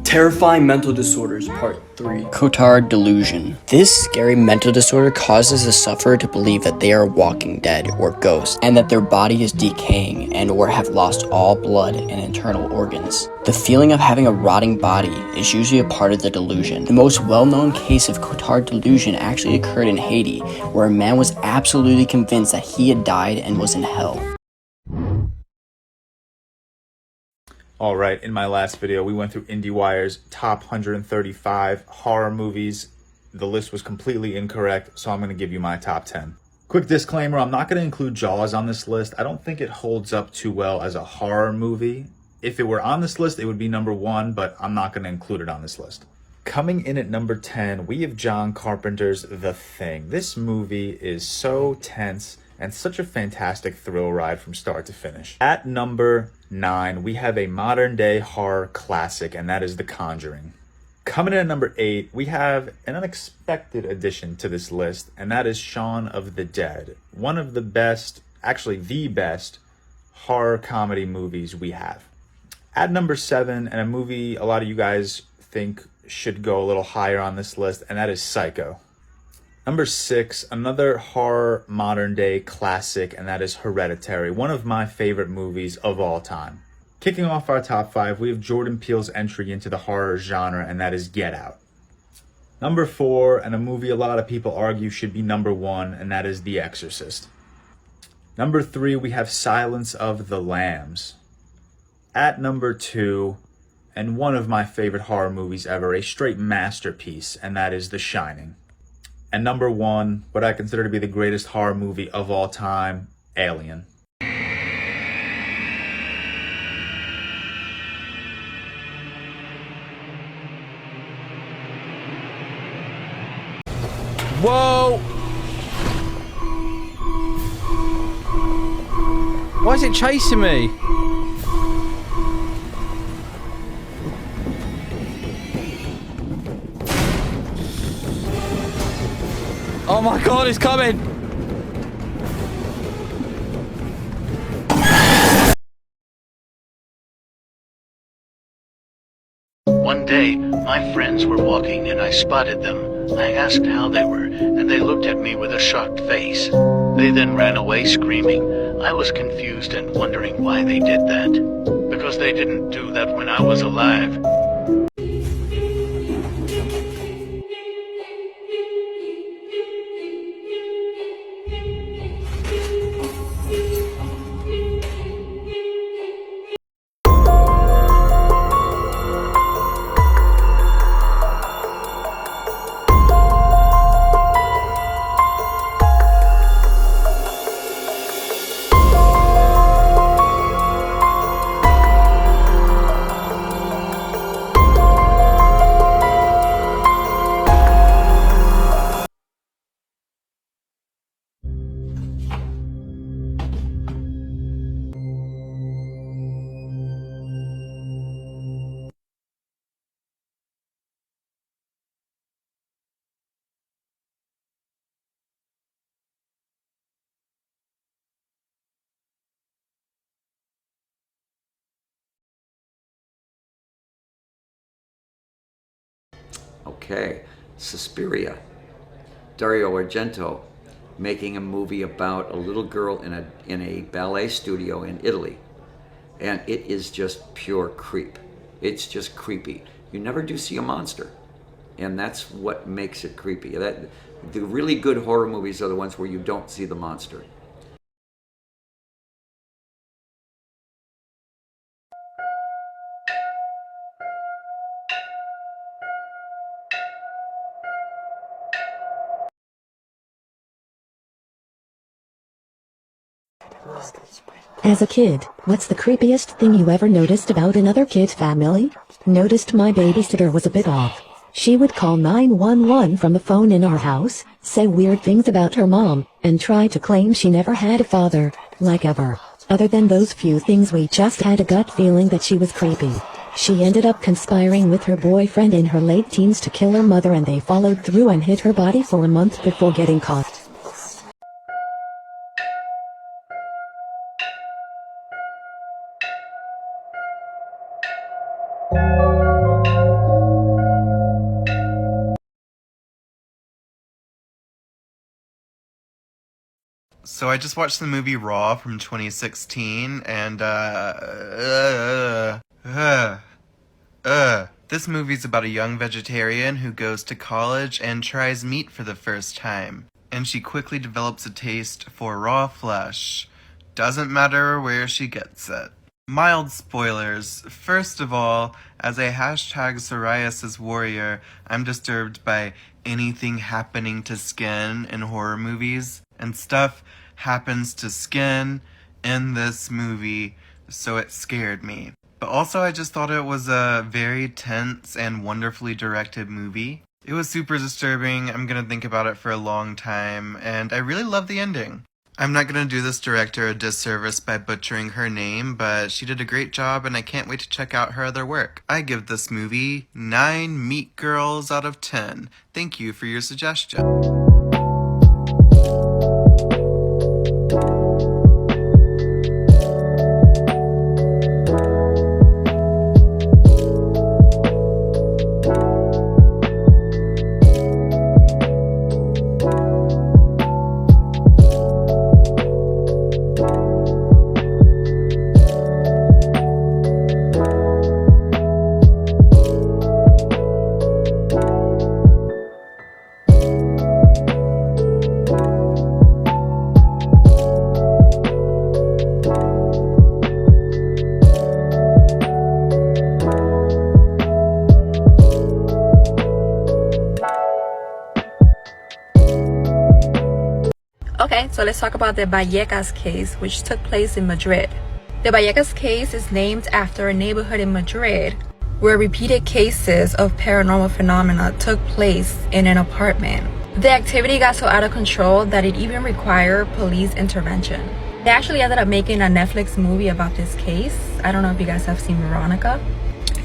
Terrifying Mental Disorders, Part 3. Cotard Delusion. This scary mental disorder causes the sufferer to believe that they are walking dead or ghosts, and that their body is decaying and or have lost all blood and internal organs. The feeling of having a rotting body is usually a part of the delusion. The most well-known case of Cotard Delusion actually occurred in Haiti, where a man was absolutely convinced that he had died and was in hell. Alright, in my last video, we went through IndieWire's top 135 horror movies. The list was completely incorrect, so I'm going to give you my top 10. Quick disclaimer, I'm not going to include Jaws on this list. I don't think it holds up too well as a horror movie. If it were on this list, it would be number 1, but I'm not going to include it on this list. Coming in at number 10, we have John Carpenter's The Thing. This movie is so tense and such a fantastic thrill ride from start to finish. At number 9, we have a modern day horror classic, and that is The Conjuring. Coming in at number 8, we have an unexpected addition to this list, and that is Shaun of the Dead. One of the best, actually the best, horror comedy movies we have. At number 7, and a movie a lot of you guys think should go a little higher on this list, and that is Psycho. Number 6, another horror modern day classic, and that is Hereditary, one of my favorite movies of all time. Kicking off our top 5, we have Jordan Peele's entry into the horror genre, and that is Get Out. Number 4, and a movie a lot of people argue should be number 1, and that is The Exorcist. Number 3, we have Silence of the Lambs. At number 2, and one of my favorite horror movies ever, a straight masterpiece, and that is The Shining. And number 1, what I consider to be the greatest horror movie of all time, Alien. Whoa! Why is it chasing me? Oh my god, it's coming! One day, my friends were walking and I spotted them. I asked how they were, and they looked at me with a shocked face. They then ran away screaming. I was confused and wondering why they did that. Because they didn't do that when I was alive. Okay, Suspiria. Dario Argento making a movie about a little girl in a ballet studio in Italy. And it is just pure creep. It's just creepy. You never do see a monster. And that's what makes it creepy. The really good horror movies are the ones where you don't see the monster. As a kid, what's the creepiest thing you ever noticed about another kid's family? Noticed my babysitter was a bit off. She would call 911 from the phone in our house, say weird things about her mom, and try to claim she never had a father, like ever. Other than those few things, we just had a gut feeling that she was creepy. She ended up conspiring with her boyfriend in her late teens to kill her mother, and they followed through and hid her body for a month before getting caught. So I just watched the movie Raw from 2016, and this movie's about a young vegetarian who goes to college and tries meat for the first time. And she quickly develops a taste for raw flesh. Doesn't matter where she gets it. Mild spoilers. First of all, as a #psoriasis warrior, I'm disturbed by anything happening to skin in horror movies. And stuff happens to skin in this movie, so it scared me. But also I just thought it was a very tense and wonderfully directed movie. It was super disturbing, I'm gonna think about it for a long time, and I really love the ending. I'm not gonna do this director a disservice by butchering her name, but she did a great job and I can't wait to check out her other work. I give this movie 9 meat girls out of 10. Thank you for your suggestion. Okay, so let's talk about the Vallecas case, which took place in Madrid. The Vallecas case is named after a neighborhood in Madrid where repeated cases of paranormal phenomena took place in an apartment. The activity got so out of control that it even required police intervention. They actually ended up making a Netflix movie about this case. I don't know if you guys have seen Veronica.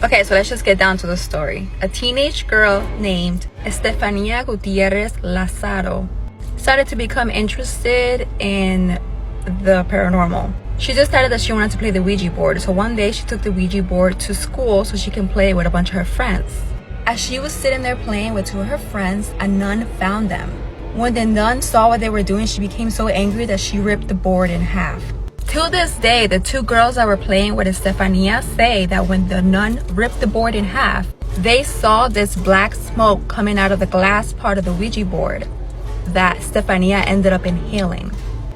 Okay, so let's just get down to the story. A teenage girl named Estefania Gutierrez Lazaro started to become interested in the paranormal. She decided that she wanted to play the Ouija board. So one day she took the Ouija board to school so she can play with a bunch of her friends. As she was sitting there playing with 2 of her friends, a nun found them. When the nun saw what they were doing, she became so angry that she ripped the board in half. Till this day, the 2 girls that were playing with Estefania say that when the nun ripped the board in half, they saw this black smoke coming out of the glass part of the Ouija board that Stefania ended up inhaling.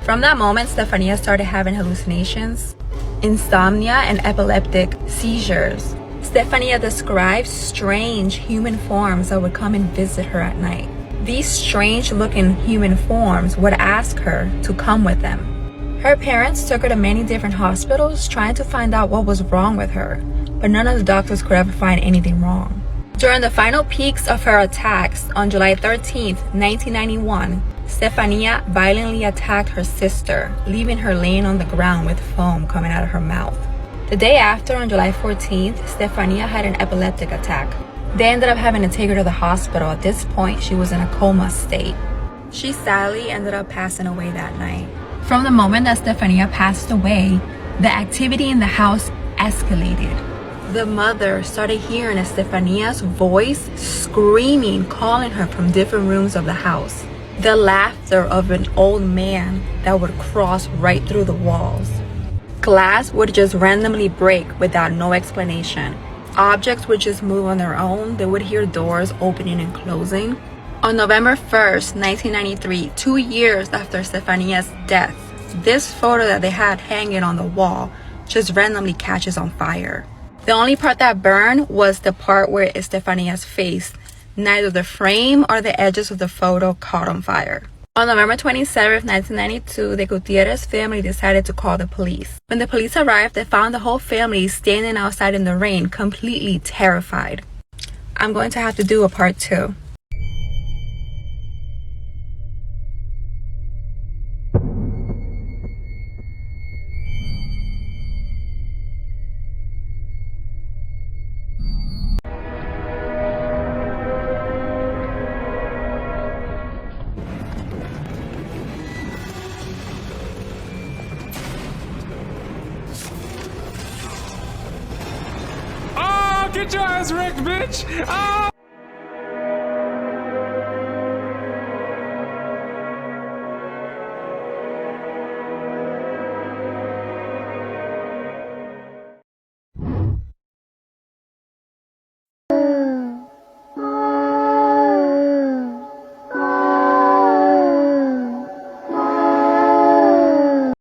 From that moment, Stefania started having hallucinations, insomnia, and epileptic seizures. Stefania describes strange human forms that would come and visit her at night. These strange looking human forms would ask her to come with them. Her parents took her to many different hospitals trying to find out what was wrong with her, but none of the doctors could ever find anything wrong. During the final peaks of her attacks on July 13th, 1991, Stefania violently attacked her sister, leaving her laying on the ground with foam coming out of her mouth. The day after, on July 14th, Stefania had an epileptic attack. They ended up having to take her to the hospital. At this point, she was in a coma state. She sadly ended up passing away that night. From the moment that Stefania passed away, the activity in the house escalated. The mother started hearing Estefania's voice screaming, calling her from different rooms of the house. The laughter of an old man that would cross right through the walls. Glass would just randomly break without no explanation. Objects would just move on their own. They would hear doors opening and closing. On November 1st, 1993, 2 years after Stefania's death, this photo that they had hanging on the wall just randomly catches on fire. The only part that burned was the part where Estefania's face. Neither the frame or the edges of the photo caught on fire. On November 27, 1992, the Gutierrez family decided to call the police. When the police arrived, they found the whole family standing outside in the rain, completely terrified. I'm going to have to do a part 2. Get your ass wrecked, bitch! Ah!